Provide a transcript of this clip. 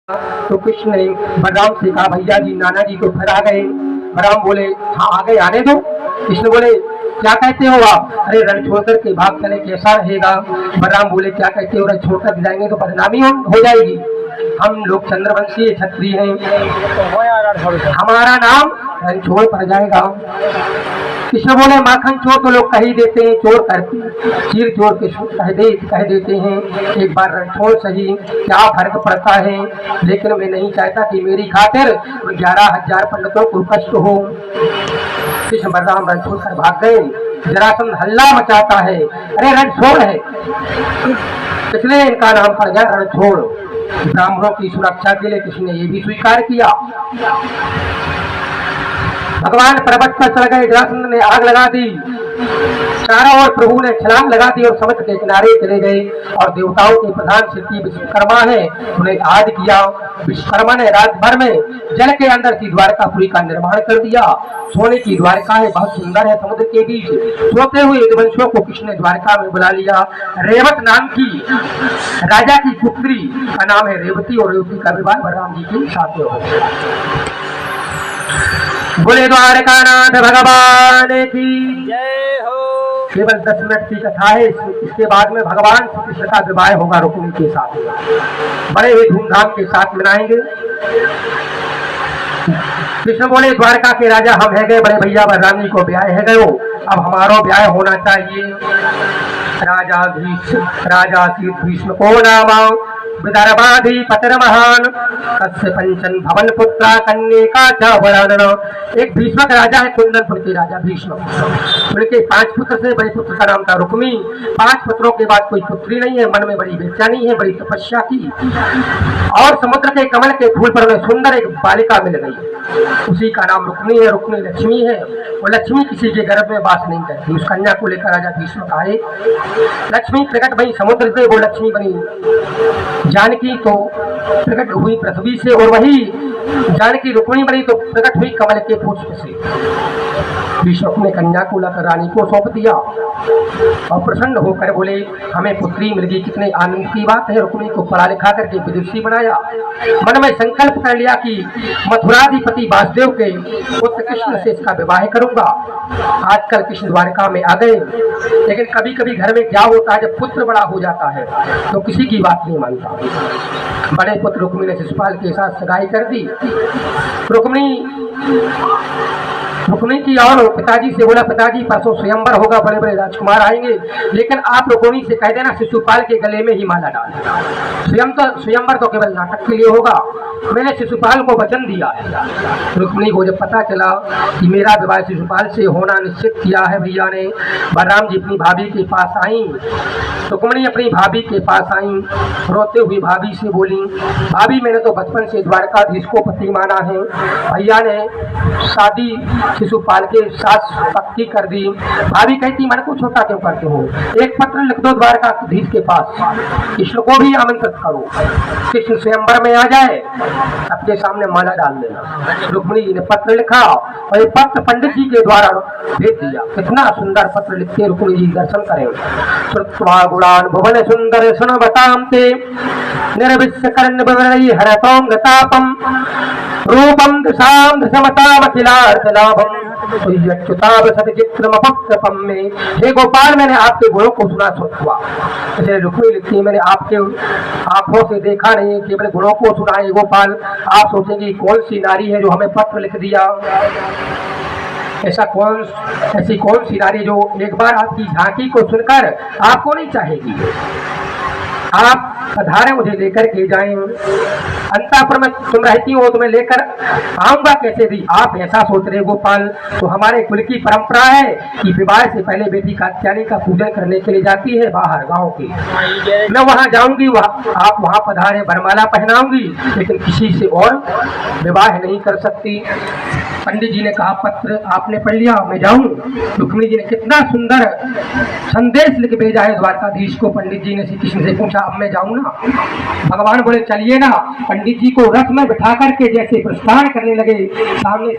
तो कृष्ण ने बलराम से कहा, भैया जी नाना जी तो फिर आ गए। बलराम बोले, हाँ आ गए, आने दो। कृष्ण बोले, क्या कहते हो आप? अरे रण छोड़कर के भाग चले कैसा रहेगा? बलराम बोले, क्या कहते हो, रण छोड़कर जाएंगे तो बदनामी हो जाएगी। हम लोग चंद्रवंशी क्षत्रिय हैं, हमारा नाम रणछोड़ पड़ जाएगा। कृष्ण बोले, माखन चोर तो लोग कह ही देते हैं, चोर करते चीर चोर के कह देते हैं, एक बार रणछोड़ सही, क्या फर्क पड़ता है। लेकिन मैं नहीं चाहता कि मेरी खातिर 11,000 पंडितों को कष्ट हो। कृष्ण बलराम रणछोड़ कर भाग गए। जरासंध हल्ला मचाता है, अरे रणछोड़ है, इसलिए इनका नाम पड़ गया रणछोड़। ब्राह्मणों की सुरक्षा के लिए कृष्ण ने यह भी स्वीकार किया। भगवान पर्वत पर चढ़ गए, जरासंध ने आग लगा दी, चारों ओर प्रभु ने छलांग लगा दी और समुद्र के किनारे चले गए। और देवताओं के प्रधान शिल्पी विश्वकर्मा है, उन्हें याद किया। विश्वकर्मा ने रात भर में जल के अंदर की द्वारकापुरी का निर्माण कर दिया। सोने की द्वारका है, बहुत सुंदर है, समुद्र के बीच सोते हुए यदुवंशियों को कृष्ण ने द्वारका में बुला लिया। रेवत नाम की राजा की पुत्री का नाम है रेवती, और रेवती का विवाह बलराम जी के साथ हो। बोले द्वारका नाथ भगवान की जय हो। केवल 10 मिनट की कथा है, इसके बाद में भगवान श्री कृष्ण का विवाह होगा रुक्मिणी के साथ, बड़े ही धूमधाम के साथ मनाएंगे। कृष्ण बोले, द्वारका के राजा हम है गए, बड़े भैया बलराम जी को ब्याह है गयो, अब हमारा ब्याह होना चाहिए। राजा भीष्म को नामा विदर्भाधि पतर महान कस्य पंचन भवन पुत्रा कन्या का चावरण। एक भीष्मक राजा है, कुंदनपुर के राजा भीष्म, उनके 5 पुत्र से बड़े पुत्र का नाम था रुक्मी। 5 पुत्रों के बाद कोई पुत्री नहीं है, मन में बड़ी बेचैनी है, बड़ी तपस्या की, और समुद्र के कमल के फूल पर उन्हें सुंदर एक बालिका मिल गई, उसी का नाम रुक्मी है। रुक्मी लक्ष्मी है, और लक्ष्मी किसी के गर्भ में वास नहीं करती। उस कन्या को लेकर राजा भीष्म आए, लक्ष्मी प्रकट भई समुद्र से, वो लक्ष्मी बनी जानकी तो प्रकट हुई पृथ्वी से, और वही जानकी रुक्मिणी बनी तो प्रकट हुई कमल के पुष्प से। भीष्म ने कन्या को लाकर रानी को सौंप दिया और प्रसन्न होकर बोले, हमें पुत्री मिल गई, कितने आनंद की बात है। रुक्मिणी को पढ़ा लिखा करके विदुषी बनाया, मन में संकल्प कर लिया कि मथुराधिपति वासुदेव के पुत्र कृष्ण से इसका विवाह करूंगा। आजकल कृष्ण द्वारका में आ गए, लेकिन कभी कभी घर में क्या होता है, जब पुत्र बड़ा हो जाता है तो किसी की बात नहीं मानता। बड़े पुत्र रुक्मिणी ने शिशुपाल के साथ सगाई कर दी। रुक्मिणी की और पिताजी से बोला, पिताजी परसों स्वयंवर होगा, बड़े बड़े राजकुमार आएंगे, लेकिन आप रुक्मिणी से कह देना शिशुपाल के गले में ही माला डाल। स्वयंवर तो केवल नाटक के लिए होगा, मैंने शिशुपाल को वचन दिया है। रुक्मिणी को जब पता चला कि मेरा विवाह शिशुपाल से होना निश्चित किया है भैया ने, बलराम जी अपनी भाभी के पास आई। रुक्मिणी अपनी भाभी के पास आई, रोते हुई भाभी से बोली, भाभी मैंने तो बचपन से द्वारकाधीश को पति माना है, भैया ने शादी शिशुपाल के साथ पक्की कर दी। भाभी कहती, मन को छोटा क्यों करते हो, एक पत्र लिख दो द्वारकाधीश के पास, कृष्ण को भी आमंत्रित करो, कृष्ण स्वयंवर में आ जाए, सबके सामने माला डाल देना। रुक्मिणी जी ने पत्र लिखा और ये पत्र पंडित जी के द्वारा भेज दिया। कितना सुंदर पत्र लिखते रुक्मिणी जी, दर्शन करें। श्रुत्वा गुणान् भुवन सुंदर सुन बताम ते निर्विश्य कर्ण विवरणि हरतोंगतापम रूपम दशाम दशमताम अखिलार्थ लाभम यच्युताभ सतचित्रम अपक्षपम में। हे गोपाल, मैंने आपके गुणों को सुना हुआ। इसलिए रुक्मिणी लिखती है, मैंने आपके आंखों से देखा नहीं, केवल गुणों को सुना है। गोपाल, आप सोचेंगे कौन सी नारी है जो हमें पत्र लिख दिया, ऐसी कौन सी नारी जो एक बार आपकी झांकी को सुनकर आपको नहीं चाहेगी। आप पधारे, मुझे लेकर के जाएं, अंतापुर में तुम रहती हो, तुम्हें लेकर आऊंगा कैसे भी। आप ऐसा सोच रहे गोपाल, तो हमारे कुल की परंपरा है कि विवाह से पहले बेटी कात्यायनी का पूजन करने के लिए जाती है बाहर गांव की। मैं वहां जाऊंगी, आप वहां पधारे, वरमाला पहनाऊंगी, लेकिन किसी से और विवाह नहीं कर सकती। पंडित जी ने कहा, पत्र आपने पढ़ लिया, मैं जाऊं। रुक्मिणी जी ने कितना सुंदर संदेश लिख भेजा है द्वारकाधीश को। पंडित जी ने श्री कृष्ण से पूछा, अब मैं जाऊं ना? भगवान बोले, चलिए ना। पंडित जी को रथ में बिठा करके जैसे प्रस्थान करने लगे, सामने से